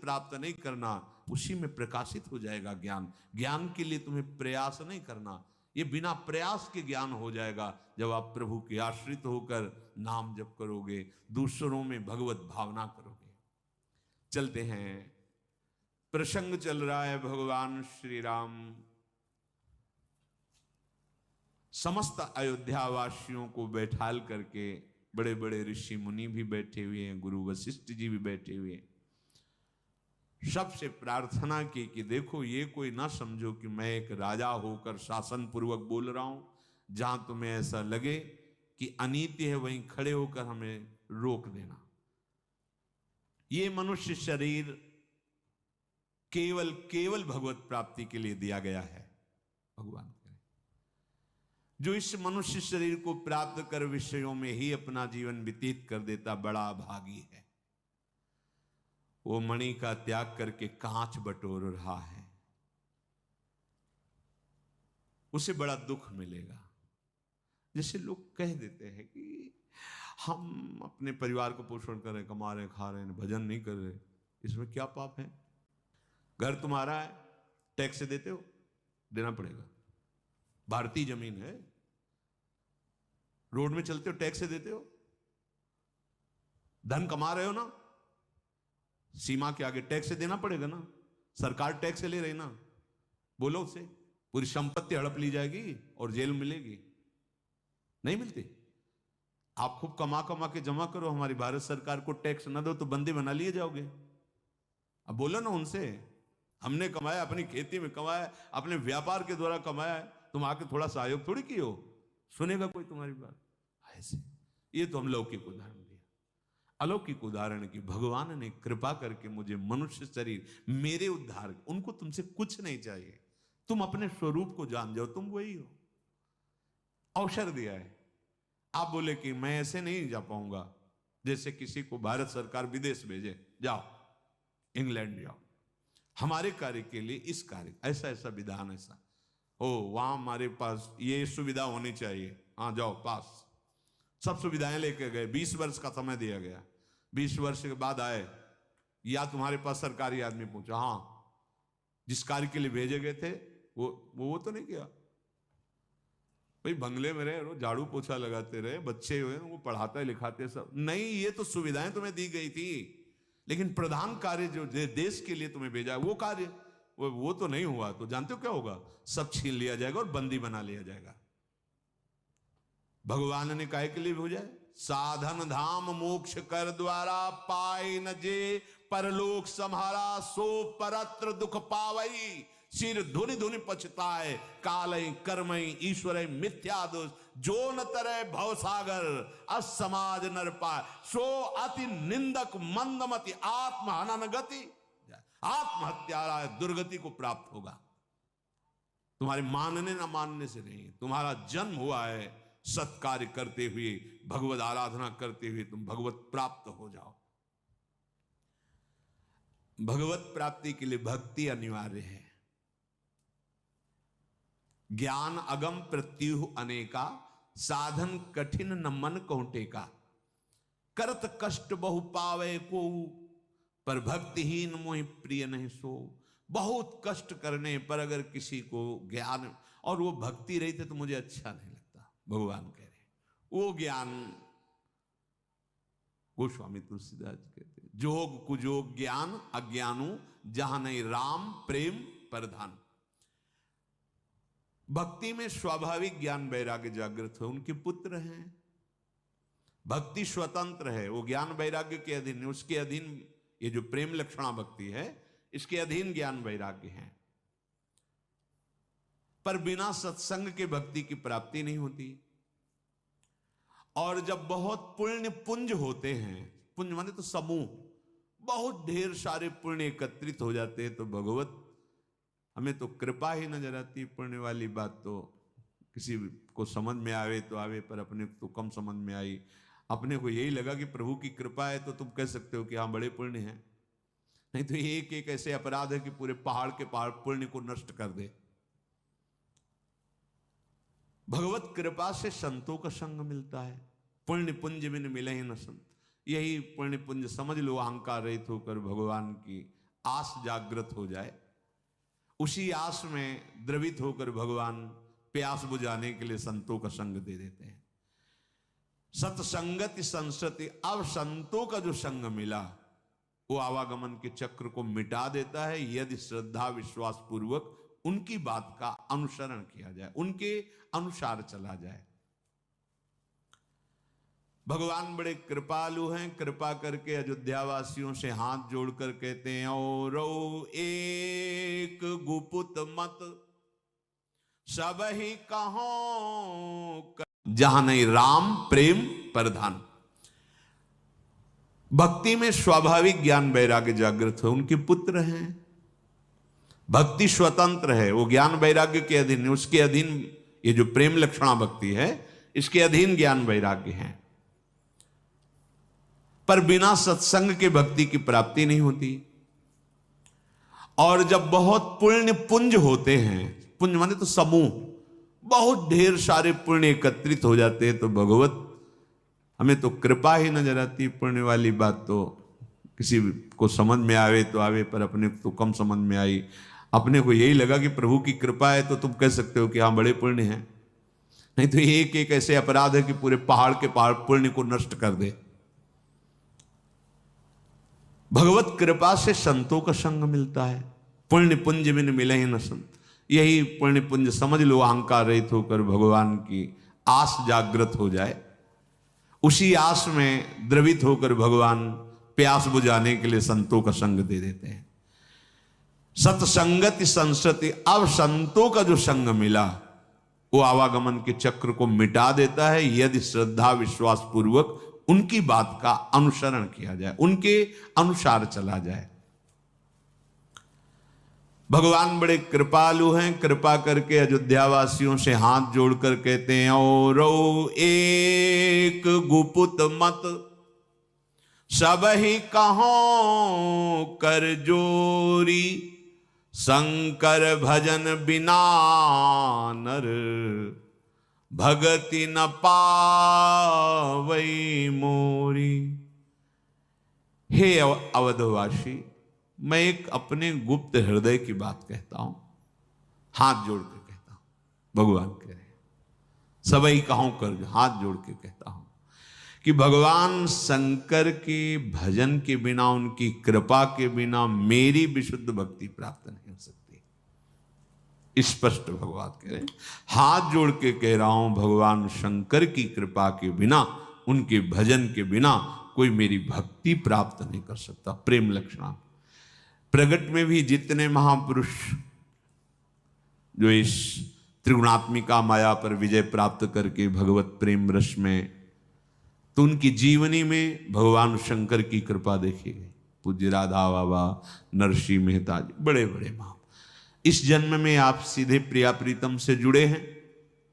प्राप्त नहीं करना, उसी में प्रकाशित हो जाएगा ज्ञान। ज्ञान के लिए तुम्हें प्रयास नहीं करना, ये बिना प्रयास के ज्ञान हो जाएगा जब आप प्रभु के आश्रित होकर नाम जप करोगे, दूसरों में भगवत भावना करोगे। चलते हैं, प्रसंग चल रहा है भगवान श्री राम समस्त अयोध्या वासियों को बैठाल करके, बड़े बड़े ऋषि मुनि भी बैठे हुए हैं, गुरु वशिष्ठ जी भी बैठे हुए हैं, सबसे प्रार्थना की कि देखो ये कोई ना समझो कि मैं एक राजा होकर शासन पूर्वक बोल रहा हूं, जहां तुम्हें ऐसा लगे कि अनीति है वहीं खड़े होकर हमें रोक देना। ये मनुष्य शरीर केवल केवल भगवत प्राप्ति के लिए दिया गया है। भगवान करे जो इस मनुष्य शरीर को प्राप्त कर विषयों में ही अपना जीवन व्यतीत कर देता, बड़ा भागी है। वो मणि का त्याग करके कांच बटोर रहा है, उसे बड़ा दुख मिलेगा। जैसे लोग कह देते हैं कि हम अपने परिवार को पोषण कर रहे, कमा रहे, खा रहे, भजन नहीं कर रहे, इसमें क्या पाप है? घर तुम्हारा है, टैक्स देते हो, देना पड़ेगा। भारतीय जमीन है, रोड में चलते हो, टैक्स देते हो। धन कमा रहे हो ना, सीमा के आगे टैक्स देना पड़ेगा ना। सरकार टैक्स ले रही ना, बोलो उससे, पूरी संपत्ति हड़प ली जाएगी और जेल मिलेगी। नहीं मिलती। आप खूब कमा कमा के जमा करो, हमारी भारत सरकार को टैक्स ना दो तो बंदी बना लिए जाओगे। अब बोलो ना उनसे, हमने कमाया, अपनी खेती में कमाया, अपने व्यापार के द्वारा कमाया, तुम आके थोड़ा सहयोग थोड़ी किए हो, सुनेगा कोई तुम्हारी बात? ऐसे ये तो हम लौकिक उदाहरण दिया। अलौकिक उदाहरण की भगवान ने कृपा करके मुझे मनुष्य शरीर, मेरे उद्धार, उनको तुमसे कुछ नहीं चाहिए, तुम अपने स्वरूप को जान जाओ, तुम वही हो। अवसर दिया है। आप बोले कि मैं ऐसे नहीं जा पाऊंगा, जैसे किसी को भारत सरकार विदेश भेजे, जाओ इंग्लैंड जाओ, हमारे कार्य के लिए इस कार्य ऐसा ऐसा विधान, ऐसा वहां हमारे पास ये सुविधा होनी चाहिए, हाँ जाओ पास। सब सुविधाएं लेके गए, 20 वर्ष का समय दिया गया। 20 वर्ष के बाद आए, या तुम्हारे पास सरकारी आदमी पूछा, हाँ जिस कार्य के लिए भेजे गए थे वो तो नहीं किया। भाई बंगले में रहे, झाड़ू पोछा लगाते रहे, बच्चे हुए वो पढ़ाते लिखाते सब नहीं, ये तो सुविधाएं तुम्हें दी गई थी, लेकिन प्रधान कार्य जो देश के लिए तुम्हें भेजा वो कार्य वो तो नहीं हुआ, तो जानते हो क्या होगा? सब छीन लिया जाएगा और बंदी बना लिया जाएगा। भगवान ने काहे के लिए भेजा? साधन धाम मोक्ष कर द्वारा पाए न जे परलोक संहारा, सो परत्र दुख पावई, सिर धुनि धुनि पछताए, कालय कर्मय ईश्वर मिथ्या दोष, जो न तरे भव सागर असमाज नर पाए, सो अति निंदक मंदमति आत्म हनन गति, आत्महत्या दुर्गति को प्राप्त होगा। तुम्हारे मानने ना मानने से नहीं, तुम्हारा जन्म हुआ है सत्कार्य करते हुए, भगवत आराधना करते हुए तुम भगवत प्राप्त हो जाओ। भगवत प्राप्ति के लिए भक्ति अनिवार्य है। ज्ञान अगम प्रत्युह अनेका, साधन कठिन न मन कहूटे का, करत कष्ट बहु पावे को, पर भक्तिहीन मोहि प्रिय नहीं सो। बहुत कष्ट करने पर अगर किसी को ज्ञान और वो भक्ति रही थे तो मुझे अच्छा नहीं लगता। भगवान कह रहे वो ज्ञान, गोस्वामी तुलसीदास कहते हैं, जोग कुजोग ज्ञान अज्ञानू, जहां नहीं राम प्रेम प्रधान। भक्ति में स्वाभाविक ज्ञान वैराग्य जागृत हो, उनके पुत्र हैं। भक्ति स्वतंत्र है, वो ज्ञान वैराग्य के अधीन, उसके अधीन ये जो प्रेम लक्षणा भक्ति है इसके अधीन ज्ञान वैराग्य है। पर बिना सत्संग के भक्ति की प्राप्ति नहीं होती। और जब बहुत पुण्य पुंज होते हैं, पुंज माने तो समूह, बहुत ढेर सारे पुण्य एकत्रित हो जाते हैं, तो भगवत हमें तो कृपा ही नजर आती है। पुण्य वाली बात तो किसी को समझ में आवे तो आवे, पर अपने तो कम समझ में आई। अपने को यही लगा कि प्रभु की कृपा है तो तुम कह सकते हो कि हाँ बड़े पुण्य हैं, नहीं तो एक एक ऐसे अपराध है कि पूरे पहाड़ के पहाड़ पुण्य को नष्ट कर दे। भगवत कृपा से संतों का संग मिलता है, पुण्य पुंज बिन मिले ही न संत। यही पुण्य पुंज समझ लो, अहंकार रहित होकर भगवान की आस जागृत हो जाए, उसी आस में द्रवित होकर भगवान प्यास बुझाने के लिए संतों का संग दे देते हैं। सत्संगति संसति, अब संतों का जो संग मिला वो आवागमन के चक्र को मिटा देता है, यदि श्रद्धा विश्वास पूर्वक उनकी बात का अनुसरण किया जाए, उनके अनुसार चला जाए। भगवान बड़े कृपालु हैं, कृपा करके अयोध्या वासियों से हाथ जोड़कर कहते हैं, और एक गुपुत मत सब ही कहो, जहां नहीं राम प्रेम प्रधान। भक्ति में स्वाभाविक ज्ञान वैराग्य जागृत हो, उनके पुत्र हैं। भक्ति स्वतंत्र है, वो ज्ञान वैराग्य के अधीन है, उसके अधीन ये जो प्रेम लक्षणा भक्ति है इसके अधीन ज्ञान वैराग्य है। पर बिना सत्संग के भक्ति की प्राप्ति नहीं होती। और जब बहुत पुण्य पुंज होते हैं, पुंज माने तो समूह, बहुत ढेर सारे पुण्य एकत्रित हो जाते हैं, तो भगवत हमें तो कृपा ही नजर आती। पुण्य वाली बात तो किसी को समझ में आवे तो आवे, पर अपने तो कम समझ में आई। अपने को यही लगा कि प्रभु की कृपा है तो तुम कह सकते हो कि हाँ बड़े पुण्य हैं, नहीं तो एक एक ऐसे अपराध है कि पूरे पहाड़ के पहाड़ पुण्य को नष्ट कर दे। भगवत कृपा से संतों का संग मिलता है, पुण्य पुंज बिन मिले ही न संत। यही पुण्य पुंज समझ लो, अहंकार रहित होकर भगवान की आस जागृत हो जाए, उसी आस में द्रवित होकर भगवान प्यास बुझाने के लिए संतों का संग दे देते हैं। सत्संगति संसति, अब संतों का जो संग मिला वो आवागमन के चक्र को मिटा देता है, यदि श्रद्धा विश्वास पूर्वक उनकी बात का अनुसरण किया जाए, उनके अनुसार चला जाए। भगवान बड़े कृपालु हैं, कृपा करके अयोध्या वासियों से हाथ जोड़कर कहते हैं, और एक गुपुत मत सब ही कहो कर जोरी, शंकर भजन बिना नर भगति न पावई मोरी। हे अवधवासी, मैं एक अपने गुप्त हृदय की बात कहता हूं, हाथ जोड़ के कहता हूं। भगवान कह रहे हैं सबई कहूं कर, हाथ जोड़ के कहता हूं कि भगवान शंकर के भजन के बिना, उनकी कृपा के बिना मेरी विशुद्ध भक्ति प्राप्त नहीं हो सकती। स्पष्ट भगवान कह रहे हैं, हाथ जोड़ के कह रहा हूं, भगवान शंकर की कृपा के बिना, उनके भजन के बिना कोई मेरी भक्ति प्राप्त नहीं कर सकता। प्रेम लक्षणा प्रगट में भी जितने महापुरुष जो इस त्रिगुणात्मिका माया पर विजय प्राप्त करके भगवत प्रेम रस में, तो उनकी जीवनी में भगवान शंकर की कृपा देखी गई। पूज्य राधा बाबा, नरसिंह मेहता जी, बड़े बड़े महा। इस जन्म में आप सीधे प्रिया प्रीतम से जुड़े हैं,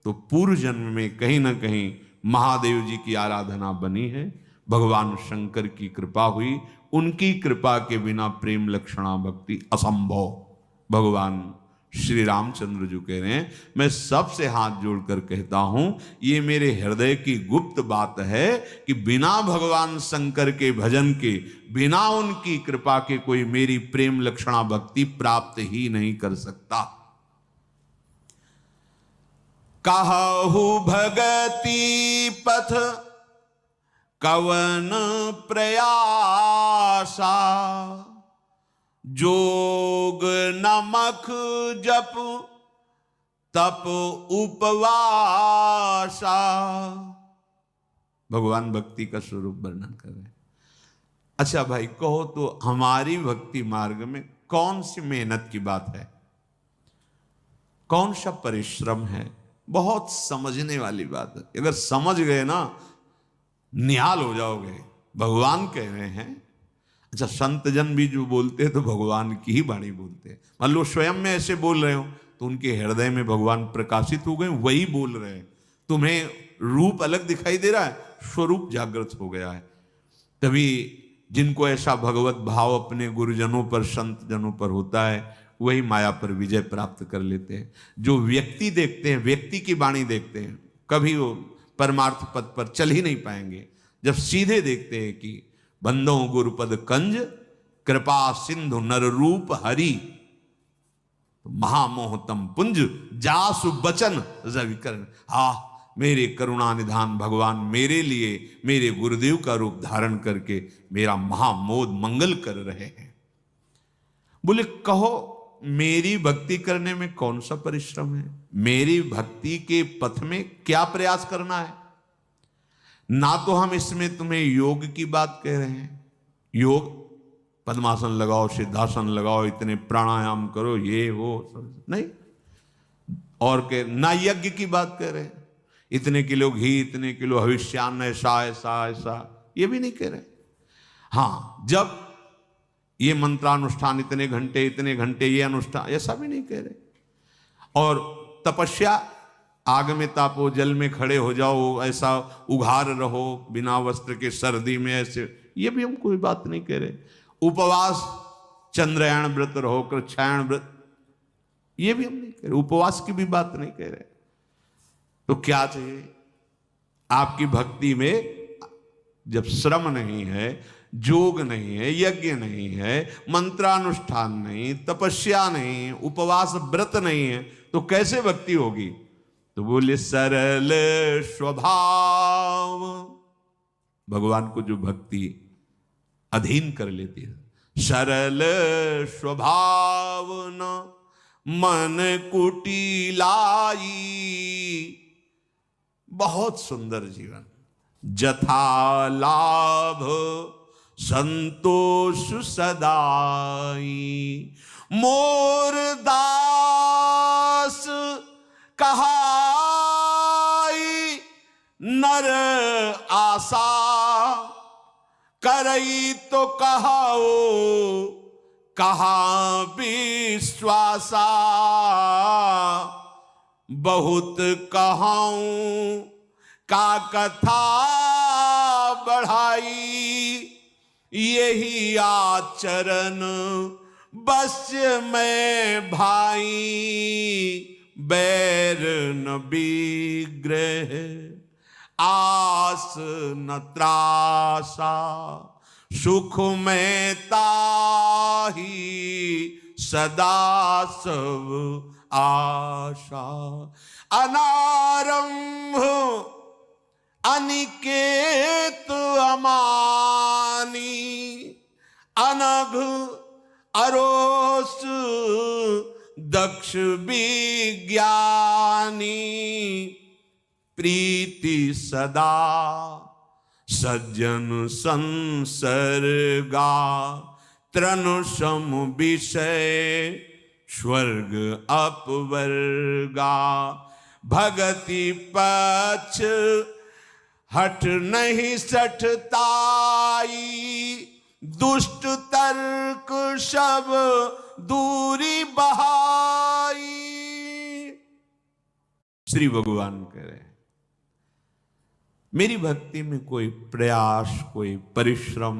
तो पूर्व जन्म में कहीं ना कहीं महादेव जी की आराधना बनी है, भगवान शंकर की कृपा हुई। उनकी कृपा के बिना प्रेम लक्षणा भक्ति असंभव। भगवान श्री रामचंद्र जी कह रहे हैं, मैं सबसे हाथ जोड़कर कहता हूं, ये मेरे हृदय की गुप्त बात है कि बिना भगवान शंकर के भजन के, बिना उनकी कृपा के कोई मेरी प्रेम लक्षणा भक्ति प्राप्त ही नहीं कर सकता। कहु भगति पथ कवन प्रयासा, जोग नमक जप तप उपवासा। भगवान भक्ति का स्वरूप वर्णन कर रहे हैं। अच्छा भाई, कहो तो हमारी भक्ति मार्ग में कौन सी मेहनत की बात है, कौन सा परिश्रम है? बहुत समझने वाली बात है। अगर समझ गए ना, निहाल हो जाओगे। भगवान कह रहे हैं, अच्छा संत जन भी जो बोलते हैं तो भगवान की ही वाणी बोलते हैं। मान लो स्वयं में ऐसे बोल रहे हो तो उनके हृदय में भगवान प्रकाशित हो गए, वही बोल रहे हैं। तुम्हें रूप अलग दिखाई दे रहा है, स्वरूप जागृत हो गया है। तभी जिनको ऐसा भगवत भाव अपने गुरुजनों पर, संत जनों पर होता है, वही माया पर विजय प्राप्त कर लेते हैं। जो व्यक्ति देखते हैं, व्यक्ति की वाणी देखते हैं, कभी वो परमार्थ पद पर चल ही नहीं पाएंगे। जब सीधे देखते हैं कि बंदों गुरुपद कंज कृपा सिंधु नर रूप हरि, महामोहतम पुंज जासु बचन जग कर। मेरे करुणा निधान भगवान मेरे लिए मेरे गुरुदेव का रूप धारण करके मेरा महामोद मंगल कर रहे हैं। बोले कहो मेरी भक्ति करने में कौन सा परिश्रम है, मेरी भक्ति के पथ में क्या प्रयास करना है। ना तो हम इसमें तुम्हें योग की बात कह रहे हैं, योग पद्मासन लगाओ, सिद्धासन लगाओ, इतने प्राणायाम करो, ये वो नहीं। और के ना यज्ञ की बात कर रहे हैं, इतने किलो घी, इतने किलो हविष्यान्न, ऐसा ऐसा ऐसा, ये भी नहीं कह रहे। हाँ, जब ये मंत्रानुष्ठान इतने घंटे ये अनुष्ठान, ऐसा भी नहीं कह रहे। और तपस्या, आग में तापो, जल में खड़े हो जाओ, ऐसा उघार रहो बिना वस्त्र के सर्दी में, ऐसे, ये भी हम कोई बात नहीं कह रहे। उपवास, चंद्रयान व्रत रहो, कृच्छायन व्रत, ये भी हम नहीं कह रहे, उपवास की भी बात नहीं कह रहे। तो क्या चाहिए आपकी भक्ति में? जब श्रम नहीं है, जोग नहीं है, यज्ञ नहीं है, मंत्रानुष्ठान नहीं, तपस्या नहीं, उपवास व्रत नहीं है, तो कैसे भक्ति होगी? तो बोले सरल स्वभाव, भगवान को जो भक्ति अधीन कर लेती है, सरल स्वभाव न मन कुटिलाई, बहुत सुंदर जीवन, जथा लाभ संतोष सदाई, मोर दास कहाई, नर आशा करई तो कहाओ, कहा विश्वासा, बहुत कहाऊं का कथा बढ़ाई, यही आचरण बस में भाई, बैर न विग्रह आस न त्रासा, सुख में ताही सदा सब आशा, अनारंभ अनिकेत अमानी, अनघ अरोस दक्ष विज्ञानी, प्रीति सदा सज्जन संसर्गा, तृण सम विषय स्वर्ग अपवर्गा, भगति पक्ष हट नहीं सठताई, दुष्ट तर्क सब दूरी बहाई। श्री भगवान कह रहे हैं मेरी भक्ति में कोई प्रयास, कोई परिश्रम,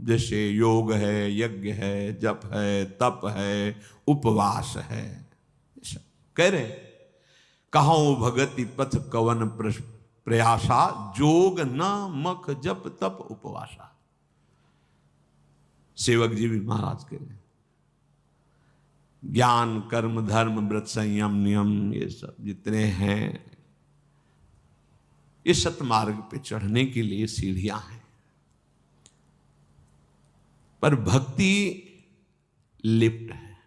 जैसे योग है, यज्ञ है, जप है, तप है, उपवास है, कह रहे कहां भगति पथ कवन प्रयासा, जोग न मख जप तप उपवासा। सेवक जी भी महाराज कह रहे ज्ञान कर्म धर्म व्रत संयम नियम, ये सब जितने हैं, ये सतमार्ग पे चढ़ने के लिए सीढ़ियां हैं, पर भक्ति लिफ्ट है,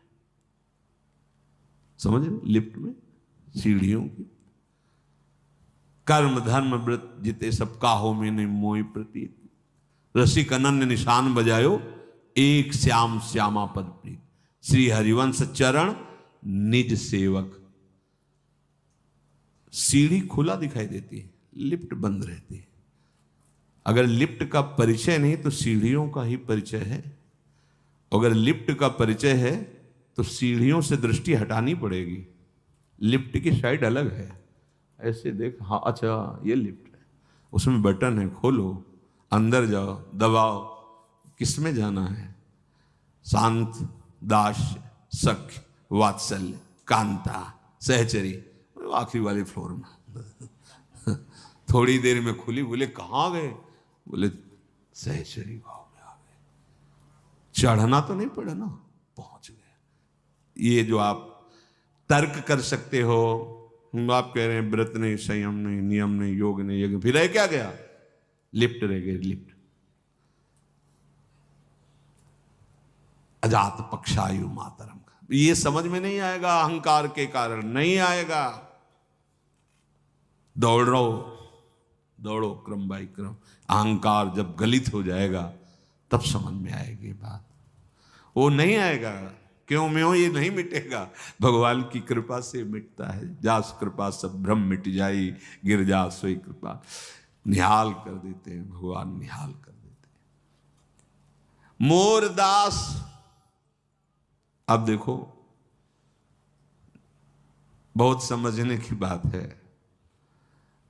समझ रहे? लिफ्ट में सीढ़ियों की, कर्म धर्म व्रत जिते सब काहो में नहीं मोई प्रतीत, रसिक अनन्य निशान बजायो, एक श्याम श्यामा पद प्रीत, श्री हरिवंश चरण निज सेवक। सीढ़ी खुला दिखाई देती है, लिफ्ट बंद रहती है। अगर लिफ्ट का परिचय नहीं तो सीढ़ियों का ही परिचय है, अगर लिफ्ट का परिचय है तो सीढ़ियों से दृष्टि हटानी पड़ेगी। लिफ्ट की साइड अलग है, ऐसे देख, हाँ अच्छा ये लिफ्ट है, उसमें बटन है, खोलो, अंदर जाओ, दबाओ, किस में जाना है? शांत, दास्य, सख्य, वात्सल्य, कांता, सहचरी, आखिरी वाले फ्लोर में। थोड़ी देर में खुली, बोले कहाँ गए? बोले सहचरी भाव में आ गए। चढ़ना तो नहीं पड़ा ना, पहुंच गए। ये जो आप तर्क कर सकते हो, आप कह रहे हैं व्रत नहीं, संयम नहीं, नियम नहीं, योग नहीं, यज्ञ, फिर रह क्या गया? लिफ्ट रह गई, लिफ्ट। अजात पक्षायु मातरम का ये समझ में नहीं आएगा, अहंकार के कारण नहीं आएगा। दौड़ो दौड़ो क्रम बाई क्रम, अहंकार जब गलित हो जाएगा तब समझ में आएगी बात। वो नहीं आएगा, क्यों म्यों ये नहीं मिटेगा, भगवान की कृपा से मिटता है। जास कृपा सब भ्रम मिट जाई, गिर जा सोई कृपा। निहाल कर देते हैं भगवान, निहाल कर देते हैं। मोरदास, अब देखो बहुत समझने की बात है।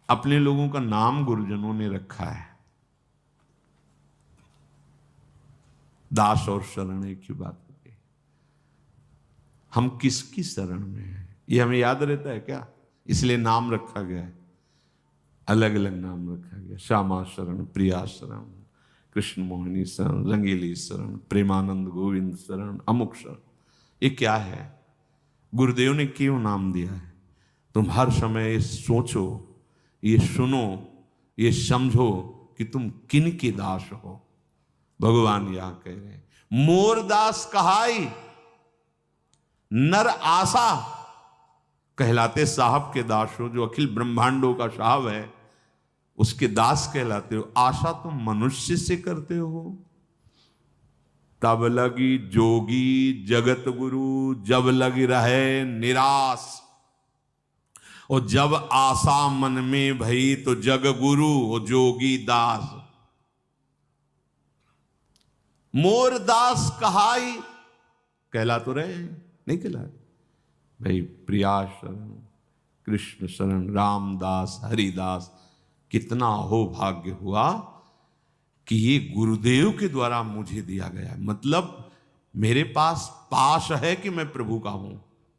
अपने लोगों का नाम गुरुजनों ने रखा है, दास और शरण एक ही बात होती है। हम किसकी शरण में हैं ये हमें याद रहता है क्या? इसलिए नाम रखा गया है, अलग अलग नाम रखा गया। श्यामा शरण, प्रिया शरण, कृष्ण मोहिनी शरण, रंगीली शरण, प्रेमानंद गोविंद शरण, अमुक शरण। ये क्या है? गुरुदेव ने क्यों नाम दिया है? तुम हर समय ये सोचो, ये सुनो, ये समझो कि तुम किन के दास हो। भगवान यहां कह रहे हैं मोरदास कहाई नर आशा, कहलाते साहब के दास हो, जो अखिल ब्रह्मांडों का साहब है उसके दास कहलाते हो। आशा तुम मनुष्य से करते हो। तब लगी जोगी जगत गुरु, जब लगी रहे निराश। और जब आशा मन में भई तो जग गुरु और जोगी दास। मोर दास कहाई, कहला तो रहे नहीं कहला भाई। प्रिया शरण, कृष्ण शरण, रामदास, हरिदास। कितना हो भाग्य हुआ कि ये गुरुदेव के द्वारा मुझे दिया गया है। मतलब मेरे पास है कि मैं प्रभु का हूं,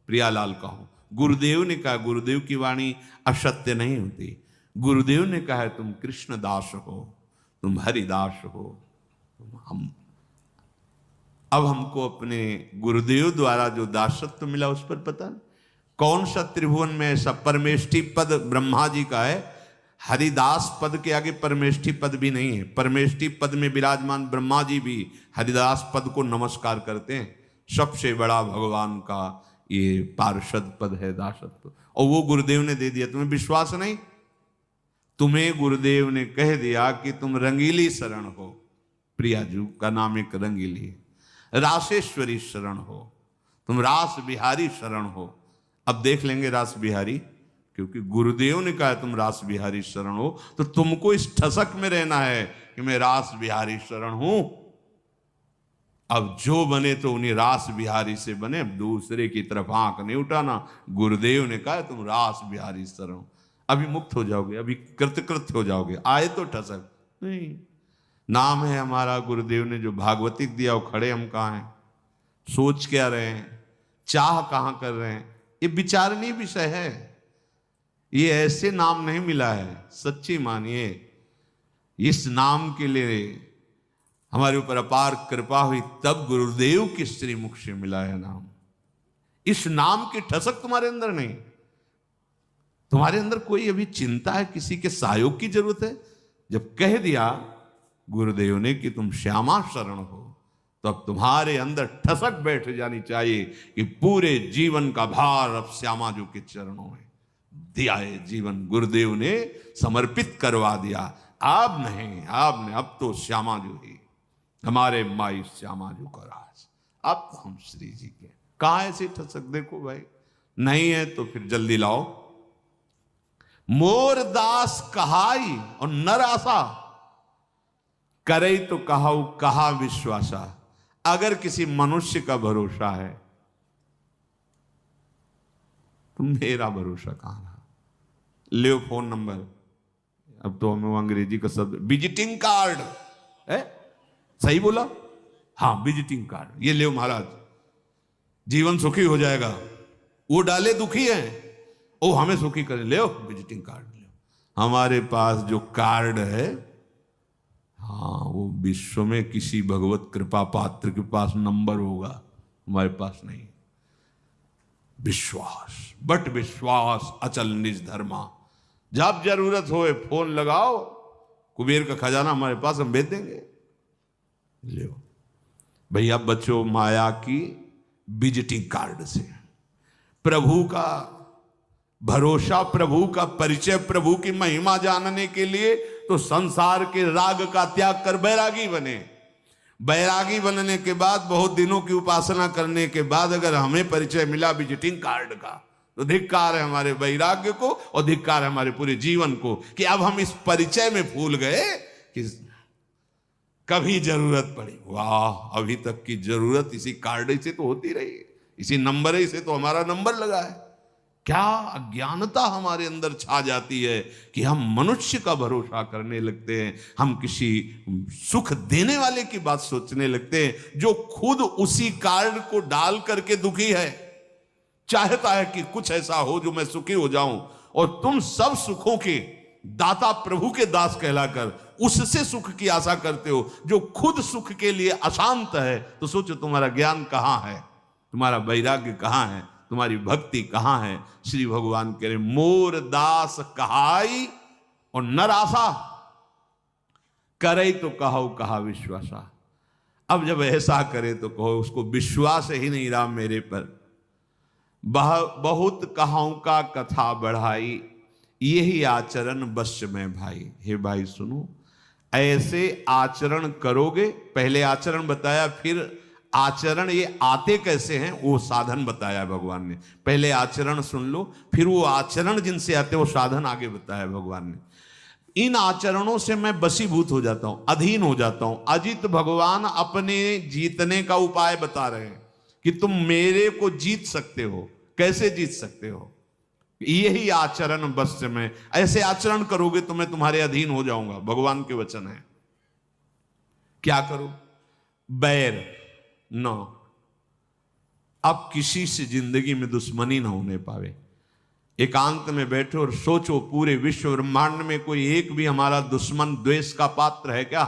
प्रियालाल का हूं। गुरुदेव ने कहा, गुरुदेव की वाणी असत्य नहीं होती। गुरुदेव ने कहा है तुम कृष्ण दास हो, तुम हरिदास हो, तुम हम। अब हमको अपने गुरुदेव द्वारा जो दासत्व मिला उस पर पता नहीं कौन सा त्रिभुवन में ऐसा परमेष्ठी पद ब्रह्मा जी का है। हरिदास पद के आगे परमेष्ठी पद भी नहीं है। परमेष्ठी पद में विराजमान ब्रह्मा जी भी हरिदास पद को नमस्कार करते हैं। सबसे बड़ा भगवान का ये पार्षद पद है, दासत्व, और वो गुरुदेव ने दे दिया। तुम्हें विश्वास नहीं? तुम्हें गुरुदेव ने कह दिया कि तुम रंगीली शरण हो। प्रिया जी का नाम एक रंगीली है। रासेश्वरी शरण हो, तुम रास बिहारी शरण हो। अब देख लेंगे रास बिहारी, क्योंकि गुरुदेव ने कहा तुम रास बिहारी शरण हो, तो तुमको इस ठसक में रहना है कि मैं रास बिहारी शरण हूं। अब जो बने तो उन्हीं रास बिहारी से बने, अब दूसरे की तरफ आंख नहीं उठाना। गुरुदेव ने कहा तुम रास बिहारी शरण, अभी मुक्त हो जाओगे, अभी कृतकृत हो जाओगे। आए तो ठसक नहीं। नाम है हमारा, गुरुदेव ने जो भागवतिक दिया वो खड़े हम कहाँ हैं, सोच क्या रहे हैं, चाह कहाँ कर रहे हैं, ये विचारणीय विषय है। ये ऐसे नाम नहीं मिला है। सच्ची मानिए, इस नाम के लिए हमारे ऊपर अपार कृपा हुई, तब गुरुदेव के श्रीमुख से मिला है नाम। इस नाम की ठसक तुम्हारे अंदर नहीं। तुम्हारे अंदर कोई अभी चिंता है, किसी के सहयोग की जरूरत है? जब कह दिया गुरुदेव ने कि तुम श्यामा शरण हो, तो अब तुम्हारे अंदर ठसक बैठ जानी चाहिए कि पूरे जीवन का भार अब श्यामा जी के चरणों में दिया है। जीवन गुरुदेव ने समर्पित करवा दिया। अब नहीं, अब तो श्यामा जी ही हमारे माई श्यामा जी का राज। अब तो हम श्री जी के। कहां ऐसी ठसक? देखो भाई, नहीं है तो फिर जल्दी लाओ। मोर दास कहाई और नर आशा, करे तो कहाऊ कहा विश्वासा। अगर किसी मनुष्य का भरोसा है तो मेरा भरोसा कहां रहा? ले फोन नंबर, अब तो हमें वो अंग्रेजी का शब्द विजिटिंग कार्ड है, सही बोला? हाँ, विजिटिंग कार्ड ये ले महाराज, जीवन सुखी हो जाएगा। वो डाले दुखी है, वो हमें सुखी करे, ले विजिटिंग कार्ड ले। हमारे पास जो कार्ड है, हाँ वो विश्व में किसी भगवत कृपा पात्र के पास नंबर होगा, हमारे पास नहीं। विश्वास, बट विश्वास अचल निज धर्मा। जब जरूरत होए फोन लगाओ, कुबेर का खजाना हमारे पास, हम भेज देंगे। लो भैया, बच्चों माया की विजिटिंग कार्ड से प्रभु का भरोसा, प्रभु का परिचय, प्रभु की महिमा जानने के लिए तो संसार के राग का त्याग कर बैरागी बने। बैरागी बनने के बाद, बहुत दिनों की उपासना करने के बाद अगर हमें परिचय मिला विजिटिंग कार्ड का, तो धिक्कार है हमारे वैराग्य को और धिक्कार है हमारे पूरे जीवन को कि अब हम इस परिचय में भूल गए कि कभी जरूरत पड़ी। वाह, अभी तक की जरूरत इसी कार्ड से तो होती रही, इसी नंबर से तो हमारा नंबर लगा है। क्या अज्ञानता हमारे अंदर छा जाती है कि हम मनुष्य का भरोसा करने लगते हैं, हम किसी सुख देने वाले की बात सोचने लगते हैं जो खुद उसी कार्ड को डाल करके दुखी है, चाहता है कि कुछ ऐसा हो जो मैं सुखी हो जाऊं, और तुम सब सुखों के दाता प्रभु के दास कहलाकर उससे सुख की आशा करते हो जो खुद सुख के लिए अशांत है। तो सोचो तुम्हारा ज्ञान कहां है, तुम्हारा वैराग्य कहां है, तुम्हारी भक्ति कहां है। श्री भगवान कह रहे मोर दास कहाई और नर आशा करे तो कहो कहा विश्वासा। अब जब ऐसा करे तो कहो उसको विश्वास ही नहीं रहा मेरे पर। बहुत कहाऊं का कथा बढ़ाई, यही आचरण बश में भाई। हे भाई सुनो, ऐसे आचरण करोगे, पहले आचरण बताया, फिर आचरण ये आते कैसे हैं वो साधन बताया भगवान ने। पहले आचरण सुन लो, फिर वो आचरण जिनसे आते वो साधन आगे बताया भगवान ने। इन आचरणों से मैं बसीभूत हो जाता हूं, अधीन हो जाता हूं। अजित भगवान अपने जीतने का उपाय बता रहे हैं कि तुम मेरे को जीत सकते हो। कैसे जीत सकते हो? यही आचरण बस में, ऐसे आचरण करोगे तो मैं तुम्हारे अधीन हो जाऊंगा। भगवान के वचन है। क्या करो? बैर न, अब किसी से जिंदगी में दुश्मनी ना होने पावे। एकांत में बैठो और सोचो, पूरे विश्व ब्रह्मांड में कोई एक भी हमारा दुश्मन द्वेष का पात्र है क्या?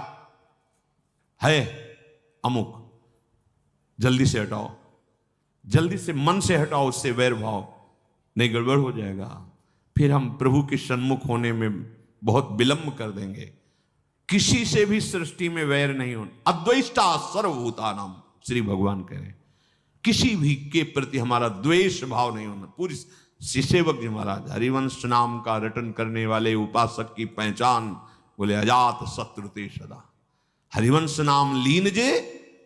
है अमुक, जल्दी से हटाओ, जल्दी से मन से हटाओ उससे वैर भाव, नहीं गड़बड़ हो जाएगा। फिर हम प्रभु के सन्मुख होने में बहुत विलंब कर देंगे। किसी से भी सृष्टि में वैर नहीं होना। अद्वैष्टा सर्वभूतानाम, श्री भगवान कह रहे हैं, किसी भी के प्रति हमारा द्वेष भाव नहीं होना। पूरी सेवक जी महाराज हरिवंश नाम का रटन करने वाले उपासक की पहचान, बोले अजात शत्रु ते सदा। हरिवंश नाम लीन जे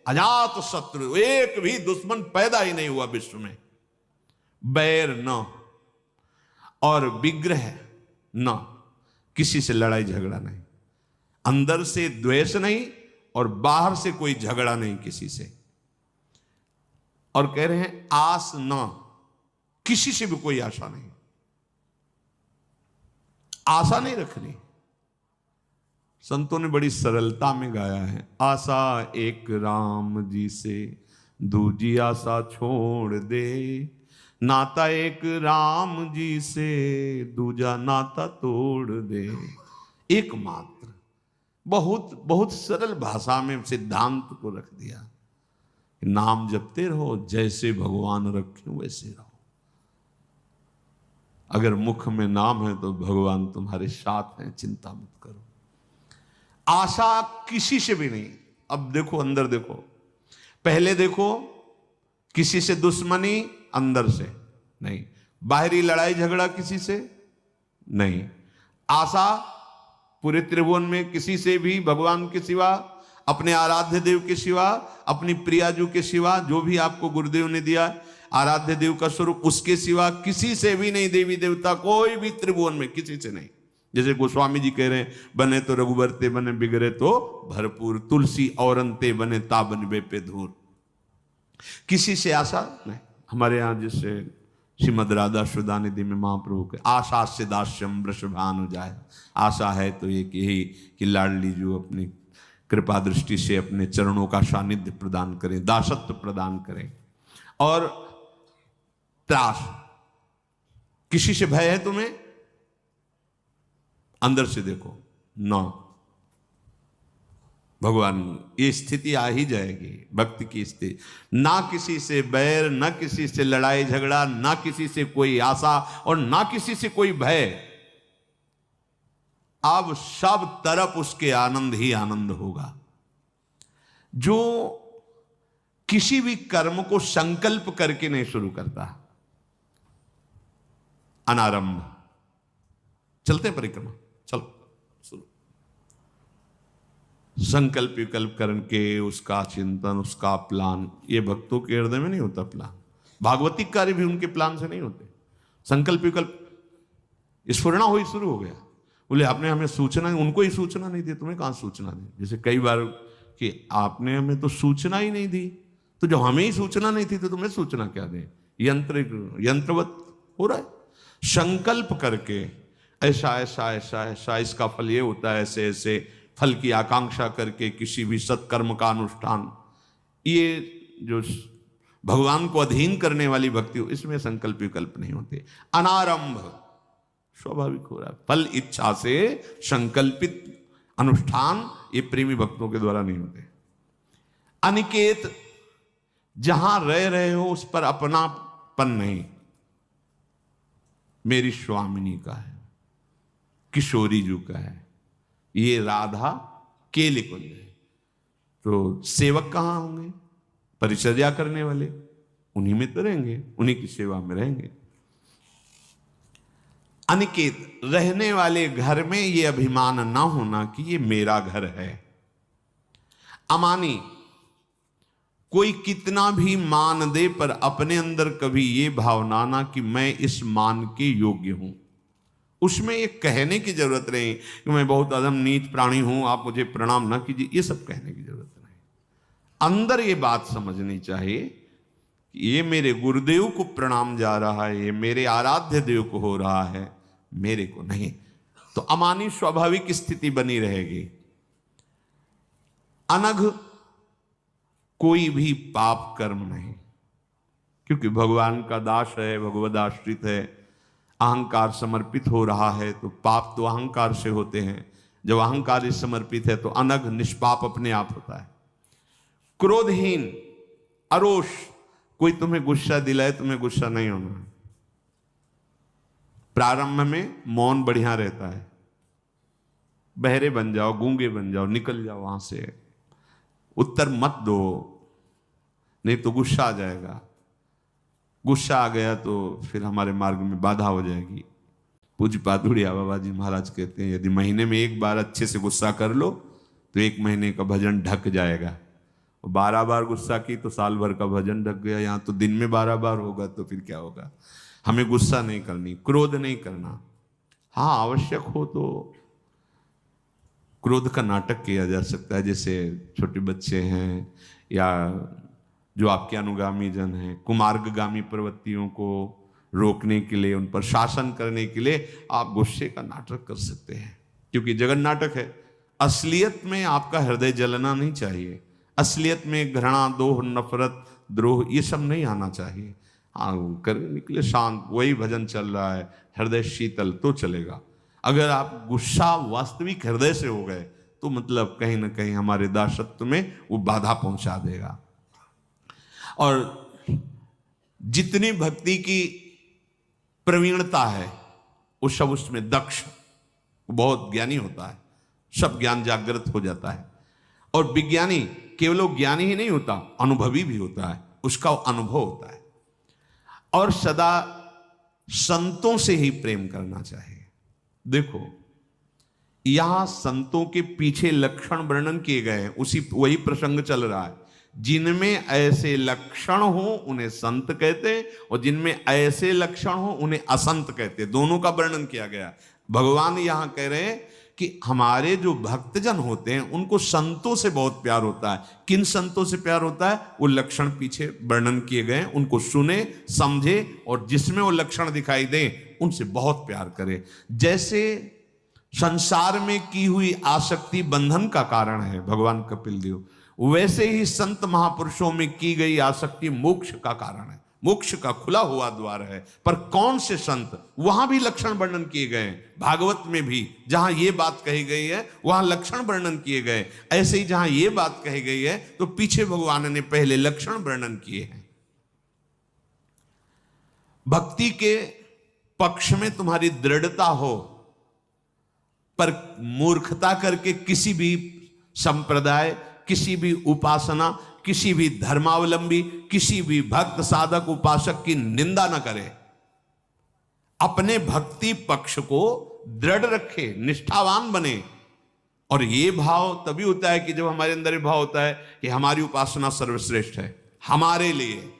अजात शत्रु, एक भी दुश्मन पैदा ही नहीं हुआ विश्व में। बैर न और विग्रह न, किसी से लड़ाई झगड़ा नहीं, अंदर से द्वेष नहीं और बाहर से कोई झगड़ा नहीं किसी से। और कह रहे हैं आस न, किसी से भी कोई आशा नहीं, आशा नहीं रखनी। संतों ने बड़ी सरलता में गाया है, आशा एक राम जी से दूजी आशा छोड़ दे, नाता एक राम जी से दूजा नाता तोड़ दे। एकमात्र, बहुत बहुत सरल भाषा में सिद्धांत को रख दिया। नाम जपते रहो, जैसे भगवान रखे वैसे रहो। अगर मुख में नाम है तो भगवान तुम्हारे साथ हैं, चिंता मत करो। आशा किसी से भी नहीं। अब देखो, अंदर देखो, पहले देखो किसी से दुश्मनी अंदर से नहीं, बाहरी लड़ाई झगड़ा किसी से नहीं। आशा पूरे त्रिभुवन में किसी से भी, भगवान के सिवा, अपने आराध्य देव के सिवा, अपनी प्रियाजू के सिवा, जो भी आपको गुरुदेव ने दिया आराध्य देव का स्वरूप, उसके सिवा किसी से भी नहीं। देवी देवता कोई भी त्रिभुवन में किसी से नहीं। जैसे गोस्वामी जी कह रहे हैं, बने तो रघुबर ते बने बिगड़े तो भरपूर, तुलसी और अंते बने ताबन बे पे धूर। किसी से आशा नहीं। हमारे यहाँ जैसे श्रीमद राधा सुधानिधि में महाप्रभु के आशा से दास्यम वृषभानु जाए, आशा है तो ये कि यही कि लाडली जो अपनी कृपा दृष्टि से अपने चरणों का सानिध्य प्रदान करें, दासत्व प्रदान करें। और त्रास, किसी से भय है तुम्हें? अंदर से देखो, न, भगवान ये स्थिति आ ही जाएगी भक्ति की स्थिति। ना किसी से बैर, ना किसी से लड़ाई झगड़ा, ना किसी से कोई आशा और ना किसी से कोई भय। अब सब तरफ उसके आनंद ही आनंद होगा। जो किसी भी कर्म को संकल्प करके नहीं शुरू करता, अनारंभ। चलते हैं परिक्रमा, चलो शुरू। संकल्प विकल्प करके उसका चिंतन, उसका प्लान, ये भक्तों के हृदय में नहीं होता प्लान। भागवतिक कार्य भी उनके प्लान से नहीं होते। संकल्प विकल्प स्फुरना हुई, शुरू हो गया। बोले आपने हमें सूचना, उनको ही सूचना नहीं दी, तुम्हें कहां सूचना दी। जैसे कई बार कि आपने हमें तो सूचना ही नहीं दी, तो जब हमें ही सूचना नहीं थी तो तुम्हें सूचना क्या दें। यंत्रवत हो रहा है। संकल्प करके ऐसा ऐसा ऐसा ऐसा इसका फल ये होता है, ऐसे ऐसे फल की आकांक्षा करके किसी भी सत्कर्म का अनुष्ठान, ये जो भगवान को अधीन करने वाली भक्ति हो, इसमें संकल्प विकल्प नहीं होते। अनारंभ स्वाभाविक हो रहा है। फल इच्छा से संकल्पित अनुष्ठान ये प्रेमी भक्तों के द्वारा नहीं होते। अनिकेत, जहां रह रहे हो उस पर अपनापन नहीं। मेरी स्वामिनी का है, किशोरी जी का है, ये राधा केले कुंज है, तो सेवक कहां होंगे, परिचर्या करने वाले उन्हीं में तो रहेंगे, उन्हीं की सेवा में रहेंगे। अनिकेत, रहने वाले घर में ये अभिमान ना होना कि ये मेरा घर है। अमानी, कोई कितना भी मान दे पर अपने अंदर कभी ये भावना ना कि मैं इस मान के योग्य हूं। उसमें ये कहने की जरूरत नहीं कि मैं बहुत अधम नीच प्राणी हूं, आप मुझे प्रणाम ना कीजिए, ये सब कहने की जरूरत नहीं। अंदर ये बात समझनी चाहिए कि ये मेरे गुरुदेव को प्रणाम जा रहा है, ये मेरे आराध्य देव को हो रहा है, मेरे को नहीं। तो अमानी स्वाभाविक स्थिति बनी रहेगी। अनघ, कोई भी पाप कर्म नहीं, क्योंकि भगवान का दास है, भगवद आश्रित है, अहंकार समर्पित हो रहा है, तो पाप तो अहंकार से होते हैं। जब अहंकार समर्पित है तो अनघ निष्पाप अपने आप होता है। क्रोधहीन, अरोष, कोई तुम्हें गुस्सा दिलाए तुम्हें गुस्सा नहीं होना। प्रारंभ में मौन बढ़िया रहता है, बहरे बन जाओ, गूंगे बन जाओ, निकल जाओ वहां से, उत्तर मत दो, नहीं तो गुस्सा आ जाएगा। गुस्सा आ गया तो फिर हमारे मार्ग में बाधा हो जाएगी। पूज्य पादुड़िया बाबा जी महाराज कहते हैं, यदि महीने में एक बार अच्छे से गुस्सा कर लो तो एक महीने का भजन ढक जाएगा। 12 बार गुस्सा की तो साल भर का भजन ढक गया। यहाँ तो दिन में 12 बार होगा तो फिर क्या होगा। हमें गुस्सा नहीं करनी, क्रोध नहीं करना। हाँ, आवश्यक हो तो क्रोध का नाटक किया जा सकता है, जैसे छोटे बच्चे हैं या जो आपके अनुगामी जन हैं, कुमार्गगामी प्रवृत्तियों को रोकने के लिए, उन पर शासन करने के लिए आप गुस्से का नाटक कर सकते हैं, क्योंकि जगन नाटक है। असलियत में आपका हृदय जलना नहीं चाहिए। असलियत में घृणा, दोह, नफरत, द्रोह ये सब नहीं आना चाहिए। हाँ, करने के लिए शांत, वही भजन चल रहा है, हृदय शीतल तो चलेगा। अगर आप गुस्सा वास्तविक हृदय से हो गए तो मतलब कहीं ना कहीं हमारे दासत्व में वो बाधा पहुंचा देगा। और जितनी भक्ति की प्रवीणता है वो सब उसमें दक्ष, बहुत ज्ञानी होता है, सब ज्ञान जागृत हो जाता है। और विज्ञानी केवल ज्ञानी ही नहीं होता, अनुभवी भी होता है, उसका अनुभव होता है। और सदा संतों से ही प्रेम करना चाहिए। देखो, यहां संतों के पीछे लक्षण वर्णन किए गए हैं, वही प्रसंग चल रहा है। जिनमें ऐसे लक्षण हो उन्हें संत कहते हैं, और जिनमें ऐसे लक्षण हो उन्हें असंत कहते हैं। दोनों का वर्णन किया गया। भगवान यहां कह रहे हैं कि हमारे जो भक्तजन होते हैं उनको संतों से बहुत प्यार होता है। किन संतों से प्यार होता है? वो लक्षण पीछे वर्णन किए गए, उनको सुने, समझे, और जिसमें वो लक्षण दिखाई दे उनसे बहुत प्यार करे। जैसे संसार में की हुई आसक्ति बंधन का कारण है भगवान कपिल देव, वैसे ही संत महापुरुषों में की गई आसक्ति मोक्ष का कारण है। मोक्ष का खुला हुआ द्वार है। पर कौन से संत, वहां भी लक्षण वर्णन किए गए हैं। भागवत में भी जहां ये बात कही गई है वहां लक्षण वर्णन किए गए। ऐसे ही जहां ये बात कही गई है तो पीछे भगवान ने पहले लक्षण वर्णन किए हैं। भक्ति के पक्ष में तुम्हारी दृढ़ता हो, पर मूर्खता करके किसी भी संप्रदाय, किसी भी उपासना, किसी भी धर्मावलंबी, किसी भी भक्त साधक उपासक की निंदा न करे। अपने भक्ति पक्ष को दृढ़ रखे, निष्ठावान बने। और ये भाव तभी होता है कि जब हमारे अंदर ये भाव होता है कि हमारी उपासना सर्वश्रेष्ठ है। हमारे लिए,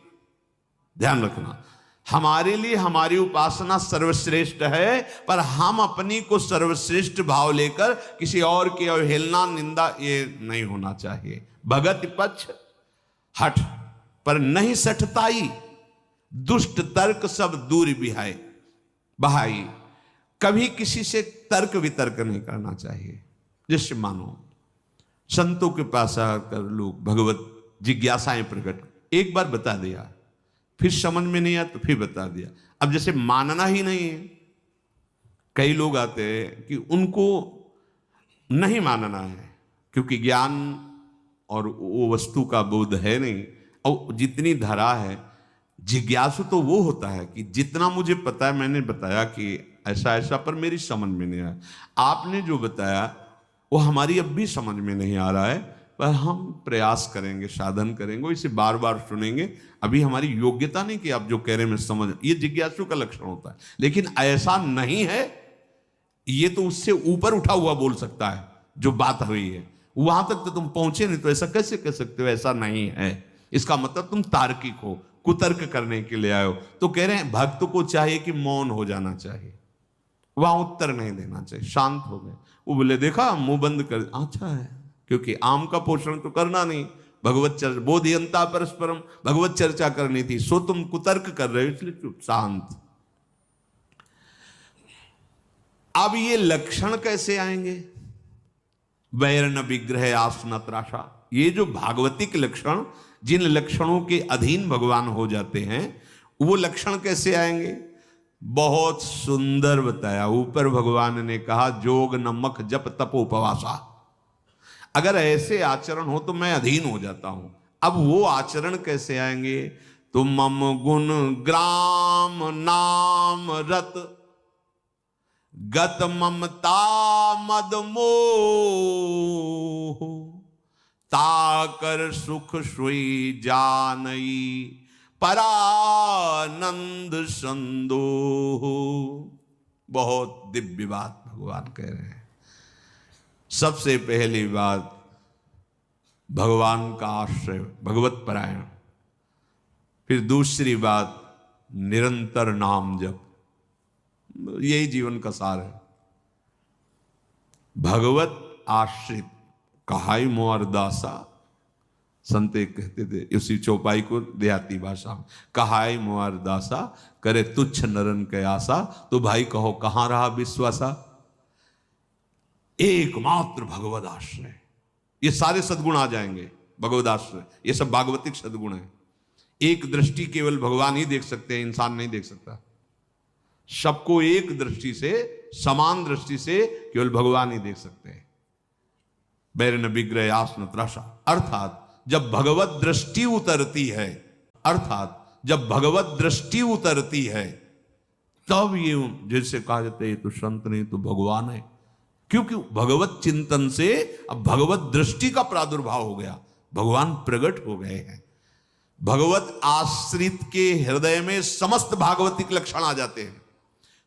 ध्यान रखना, हमारे लिए हमारी उपासना सर्वश्रेष्ठ है, पर हम अपनी को सर्वश्रेष्ठ भाव लेकर किसी और की अवहेलना, निंदा, ये नहीं होना चाहिए। भगत पक्ष हठ पर नहीं सठताई, दुष्ट तर्क सब दूर बिहाय बहाई। कभी किसी से तर्क वितर्क नहीं करना चाहिए। जैसे मानो संतों के पास आकर लोग भगवत जिज्ञासाएं प्रकट, एक बार बता दिया, फिर समझ में नहीं आया तो फिर बता दिया। अब जैसे मानना ही नहीं है, कई लोग आते हैं कि उनको नहीं मानना है क्योंकि ज्ञान और वो वस्तु का बोध है नहीं, और जितनी धरा है। जिज्ञासु तो वो होता है कि जितना मुझे पता है मैंने बताया कि ऐसा ऐसा, पर मेरी समझ में नहीं आया। आपने जो बताया वो हमारी अब भी समझ में नहीं आ रहा है, पर हम प्रयास करेंगे, साधन करेंगे, इसे बार बार सुनेंगे। अभी हमारी योग्यता नहीं कि आप जो कह रहे हैं मैं समझ, ये जिज्ञासु का लक्षण होता है। लेकिन ऐसा नहीं है, ये तो उससे ऊपर उठा हुआ बोल सकता है। जो बात हुई है वहां तक तो तुम पहुंचे नहीं, तो ऐसा कैसे कह सकते हो ऐसा नहीं है? इसका मतलब तुम तार्किक हो, कुतर्क करने के लिए आए हो। तो कह रहे हैं भक्त को चाहिए कि मौन हो जाना चाहिए, वहां उत्तर नहीं देना चाहिए, शांत हो गए। वो बोले देखा मुंह बंद कर, अच्छा है, क्योंकि आम का पोषण तो करना नहीं, भगवत चर्चा, बोधियंता परस्परम, भगवत चर्चा करनी थी, सो तुम कुतर्क कर रहे हो, इसलिए चुप शांत। अब ये लक्षण कैसे आएंगे? वैरण विग्रह आसन त्रासा, ये जो भागवतिक लक्षण, जिन लक्षणों के अधीन भगवान हो जाते हैं, वो लक्षण कैसे आएंगे? बहुत सुंदर बताया। ऊपर भगवान ने कहा जोग नमक जप तप उपवासा। अगर ऐसे आचरण हो तो मैं अधीन हो जाता हूं। अब वो आचरण कैसे आएंगे? तो मम गुण ग्राम नाम रत गत ममता मद मोह ताकर सुख सोई जानई परानंद संदोह। बहुत दिव्य बात भगवान कह रहे हैं। सबसे पहली बात भगवान का आश्रय, भगवत परायण। फिर दूसरी बात निरंतर नाम जप, यही जीवन का सार है। भगवत आश्रित कहाई मोर दासा, संत एक कहते थे उसी चौपाई को देहाती भाषा में, कहाई मोर दासा करे तुच्छ नरन के आशा। तो भाई कहो कहां रहा विश्वासा? एकमात्र भगवत आश्रय, ये सारे सद्गुण आ जाएंगे। भगवत आश्रय ये सब भागवतिक सद्गुण है। एक दृष्टि केवल भगवान ही देख सकते हैं, इंसान नहीं देख सकता। सबको एक दृष्टि से, समान दृष्टि से केवल भगवान ही देख सकते हैं। बैरन विग्रह आसन त्रासा, अर्थात जब भगवत दृष्टि उतरती है, अर्थात जब भगवत दृष्टि उतरती है तब ये जैसे कहा जाता है ये तो संत नहीं तो भगवान है। क्योंकि भगवत चिंतन से अब भगवत दृष्टि का प्रादुर्भाव हो गया, भगवान प्रकट हो गए हैं। भगवत आश्रित के हृदय में समस्त भागवतिक लक्षण आ जाते हैं।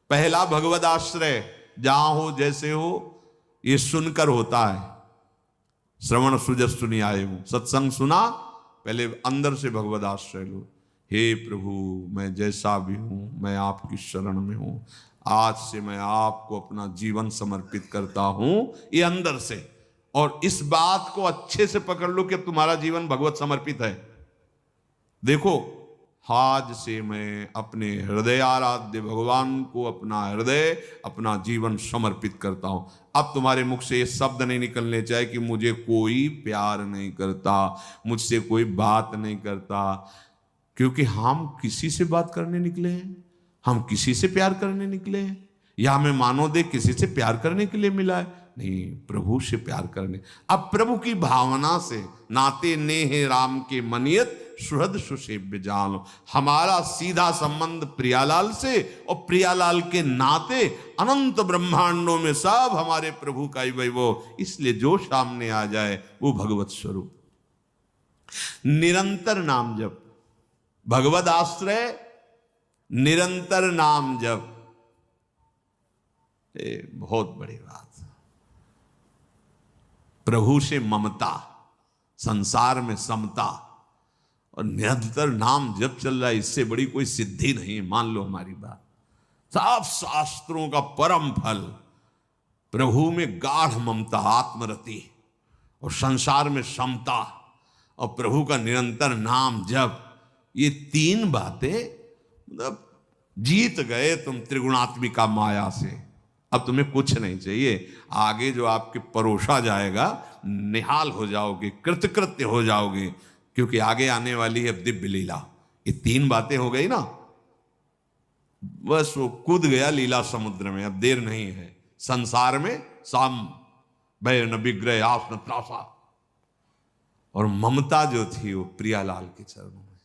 पहला भगवत आश्रय, जहां हो जैसे हो, ये सुनकर होता है। श्रवण सुजस सुनी आए हूं, सत्संग सुना, पहले अंदर से भगवत आश्रय लो। हे प्रभु मैं जैसा भी हूं, मैं आपकी शरण में हूं, आज से मैं आपको अपना जीवन समर्पित करता हूं, ये अंदर से। और इस बात को अच्छे से पकड़ लो कि अब तुम्हारा जीवन भगवत समर्पित है। देखो आज से मैं अपने हृदय आराध्य भगवान को अपना हृदय, अपना जीवन समर्पित करता हूं। अब तुम्हारे मुख से ये शब्द नहीं निकलने चाहिए कि मुझे कोई प्यार नहीं करता, मुझसे कोई बात नहीं करता, क्योंकि हम किसी से बात करने निकले हैं, हम किसी से प्यार करने निकले हैं, या हमें मानो दे किसी से प्यार करने के लिए मिला है? नहीं, प्रभु से प्यार करने। अब प्रभु की भावना से नाते नेह राम के मनियत सुहृद सुसेव्य जानो, हमारा सीधा संबंध प्रियालाल से, और प्रियालाल के नाते अनंत ब्रह्मांडों में सब हमारे प्रभु का ही वैभव। इसलिए जो सामने आ जाए वो भगवत स्वरूप। निरंतर नाम जप, भगवद आश्रय, निरंतर नाम जप, बहुत बड़ी बात। प्रभु से ममता, संसार में समता, और निरंतर नाम जप चल रहा है, इससे बड़ी कोई सिद्धि नहीं। मान लो हमारी बात। सब शास्त्रों का परम फल प्रभु में गाढ़ ममता, आत्मरति, और संसार में समता, और प्रभु का निरंतर नाम जप, ये तीन बातें मतलब जीत गए तुम त्रिगुणात्मिका माया से। अब तुम्हें कुछ नहीं चाहिए। आगे जो आपके परोसा जाएगा, निहाल हो जाओगे, कृतकृत्य हो जाओगे, क्योंकि आगे आने वाली है दिव्य लीला। ये तीन बातें हो गई ना, बस वो कूद गया लीला समुद्र में। अब देर नहीं है। संसार में साम भय न विग्रह आस न त्रासा, और ममता जो थी वो प्रियालाल के चरणों में,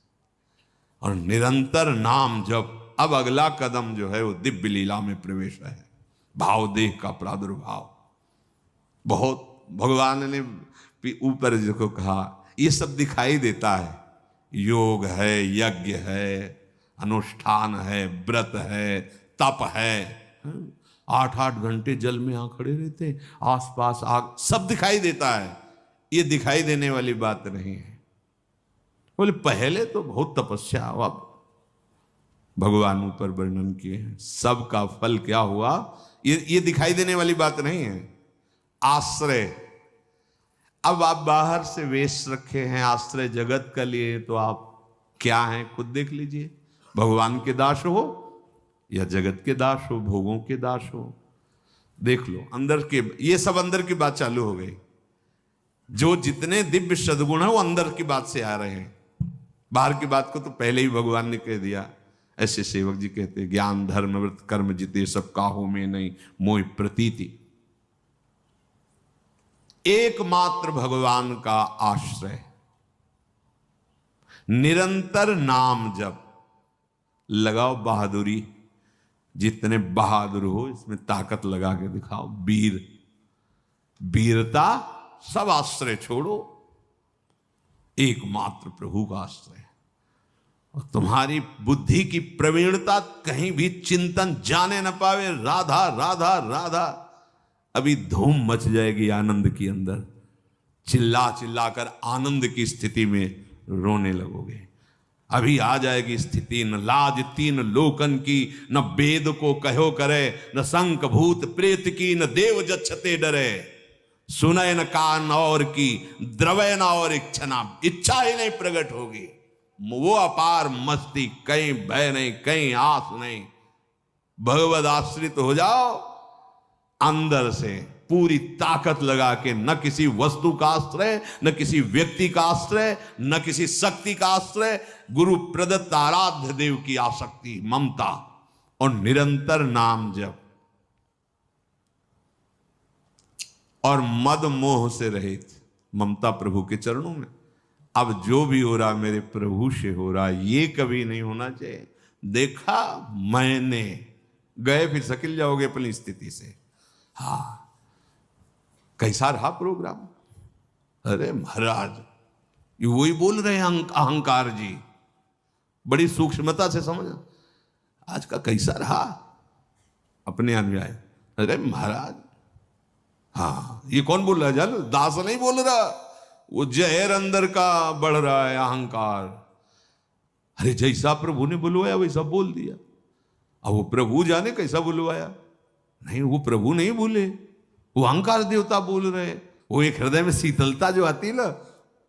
और निरंतर नाम जप। अब अगला कदम जो है वो दिव्य लीला में प्रवेश है, भाव देह का प्रादुर्भाव। बहुत भगवान ने ऊपर जो कहा, ये सब दिखाई देता है। योग है, यज्ञ है, अनुष्ठान है, व्रत है, तप है। 8-8 घंटे जल में यहां खड़े रहते, आसपास आग, सब दिखाई देता है। ये दिखाई देने वाली बात नहीं है। बोले पहले तो बहुत तपस्या हुआ, भगवान ऊपर वर्णन किए हैं, सबका फल क्या हुआ, ये दिखाई देने वाली बात नहीं है। आश्रय, अब आप बाहर से वेश रखे हैं आश्रय जगत का लिए, तो आप क्या हैं खुद देख लीजिए। भगवान के दास हो या जगत के दास हो, भोगों के दास हो, देख लो। अंदर के, ये सब अंदर की बात चालू हो गई। जो जितने दिव्य सद्गुण है वो अंदर की बात से आ रहे हैं, बाहर की बात को तो पहले ही भगवान ने कह दिया। ऐसे सेवक जी कहते, ज्ञान धर्म व्रत कर्म जिते सब काहू में नहीं मोह प्रतीति। एकमात्र भगवान का आश्रय, निरंतर नाम जप। लगाओ बहादुरी, जितने बहादुर हो इसमें ताकत लगा के दिखाओ। वीरता, सब आश्रय छोड़ो, एकमात्र प्रभु का आश्रय। और तुम्हारी बुद्धि की प्रवीणता कहीं भी चिंतन जाने न पावे, राधा राधा राधा। अभी धूम मच जाएगी आनंद के अंदर, चिल्ला चिल्ला कर आनंद की स्थिति में रोने लगोगे। अभी आ जाएगी स्थिति, न लाज तीन लोकन की, न वेद को कहो करे, न शंख भूत प्रेत की, न देव जच्छते डरे। सुनय न कान और की, द्रवय न और इच्छा ही नहीं प्रकट होगी। वो अपार मस्ती, कहीं भय नहीं, कहीं आस नहीं। भगवद आश्रित हो जाओ, अंदर से पूरी ताकत लगा के, न किसी वस्तु का आश्रय, न किसी व्यक्ति का आश्रय, न किसी शक्ति का आश्रय, गुरु प्रदत्त आराध्य देव की आसक्ति, ममता, और निरंतर नाम जप, और मद मोह से रहित ममता प्रभु के चरणों में। अब जो भी हो रहा मेरे प्रभु से हो रहा, ये कभी नहीं होना चाहिए। देखा मैंने, गए फिर सकिल जाओगे अपनी स्थिति से। हाँ, कैसा रहा प्रोग्राम? अरे महाराज, ये वही बोल रहे हैं अहंकार जी, बड़ी सूक्ष्मता से समझ। आज का कैसा रहा अपने अनुयायी? अरे महाराज, हाँ, ये कौन बोल रहा है? जान, दास नहीं बोल रहा, वो जहर अंदर का बढ़ रहा है, अहंकार। अरे जैसा प्रभु ने बुलवाया वैसा बोल दिया। अब वो प्रभु जाने कैसा बुलवाया। नहीं, वो प्रभु नहीं बोले, वो अहंकार देवता बोल रहे। वो एक हृदय में शीतलता जो आती है ना,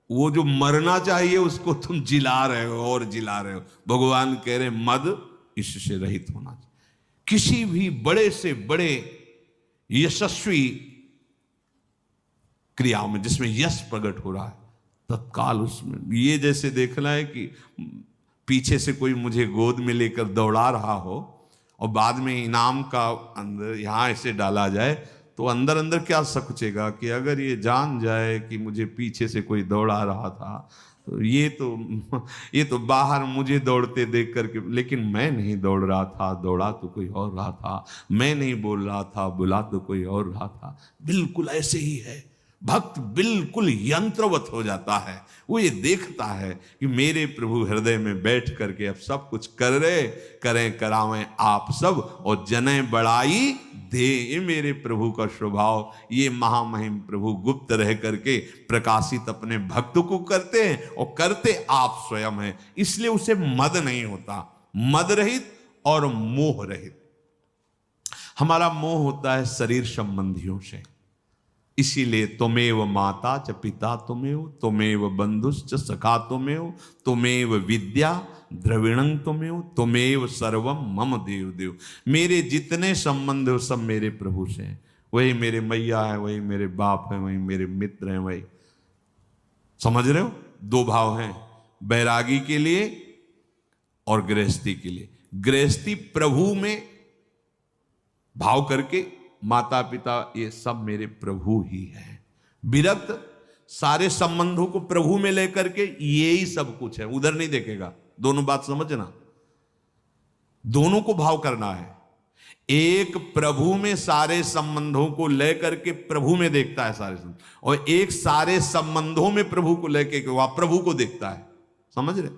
वो जो मरना चाहिए उसको तुम जिला रहे हो और जिला रहे हो। भगवान कह रहे मद इससे रहित होना चाहिए। किसी भी बड़े से बड़े यशस्वी क्रियाओं में जिसमें यश प्रकट हो रहा है, तत्काल उसमें ये जैसे देखना है कि पीछे से कोई मुझे गोद में लेकर दौड़ा रहा हो और बाद में इनाम का अंदर यहाँ ऐसे डाला जाए, तो अंदर अंदर क्या सकुचेगा कि अगर ये जान जाए कि मुझे पीछे से कोई दौड़ा रहा था, तो ये तो बाहर मुझे दौड़ते देख करके, लेकिन मैं नहीं दौड़ रहा था, दौड़ा तो कोई और रहा था, मैं नहीं बोल रहा था, बुला तो कोई और रहा था। बिल्कुल ऐसे ही है, भक्त बिल्कुल यंत्रवत हो जाता है। वो ये देखता है कि मेरे प्रभु हृदय में बैठ करके अब सब कुछ कर रहे, करें करावें आप सब, और जने बड़ाई दे। ये मेरे प्रभु का स्वभाव, ये महामहिम प्रभु गुप्त रह करके प्रकाशित अपने भक्त को करते हैं, और करते आप स्वयं हैं। इसलिए उसे मद नहीं होता, मद रहित और मोह रहित। हमारा मोह होता है शरीर संबंधियों से, इसीलिए तुमेव माता च पिता तुमेव, तुमेव बंधुश्च सखा तुमेव, तुमेव विद्या द्रविणं तुमेव, तुमेव सर्वम मम देव देव। मेरे जितने संबंध हो सब मेरे प्रभु से हैं। वही मेरे मैया है, वही मेरे बाप है, वही मेरे मित्र हैं। वही समझ रहे हो, दो भाव हैं, बैरागी के लिए और गृहस्थी के लिए। गृहस्थी प्रभु में भाव करके, माता पिता ये सब मेरे प्रभु ही हैं। विरक्त सारे संबंधों को प्रभु में लेकर के ये ही सब कुछ है, उधर नहीं देखेगा। दोनों बात समझना, दोनों को भाव करना है। एक प्रभु में सारे संबंधों को लेकर के प्रभु में देखता है सारे संबंध, और एक सारे संबंधों में प्रभु को लेकर के वह प्रभु को देखता है। समझ रहे,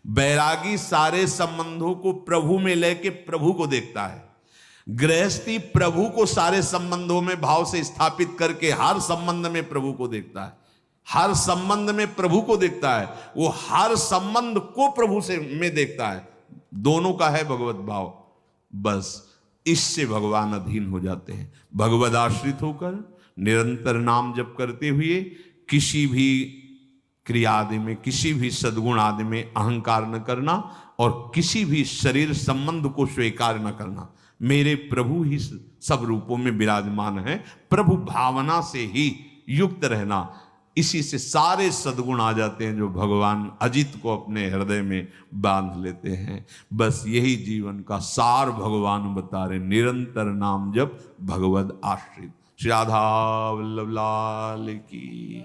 बैरागी सारे संबंधों को प्रभु में लेके प्रभु को देखता है। गृहस्थी प्रभु को सारे संबंधों में भाव से स्थापित करके हर संबंध में प्रभु को देखता है, हर संबंध में प्रभु को देखता है, वो हर संबंध को प्रभु से में देखता है। दोनों का है भगवत भाव, बस इससे भगवान अधीन हो जाते हैं। भगवद आश्रित होकर निरंतर नाम जप करते हुए किसी भी क्रिया आदि में, किसी भी सद्गुण आदि में अहंकार न करना, और किसी भी शरीर संबंध को स्वीकार न करना। मेरे प्रभु ही सब रूपों में विराजमान है, प्रभु भावना से ही युक्त रहना, इसी से सारे सद्गुण आ जाते हैं जो भगवान अजित को अपने हृदय में बांध लेते हैं। बस यही जीवन का सार भगवान बता रहे, निरंतर नाम जप भगवद आश्रित। श्री राधा वल्लभ लाल की।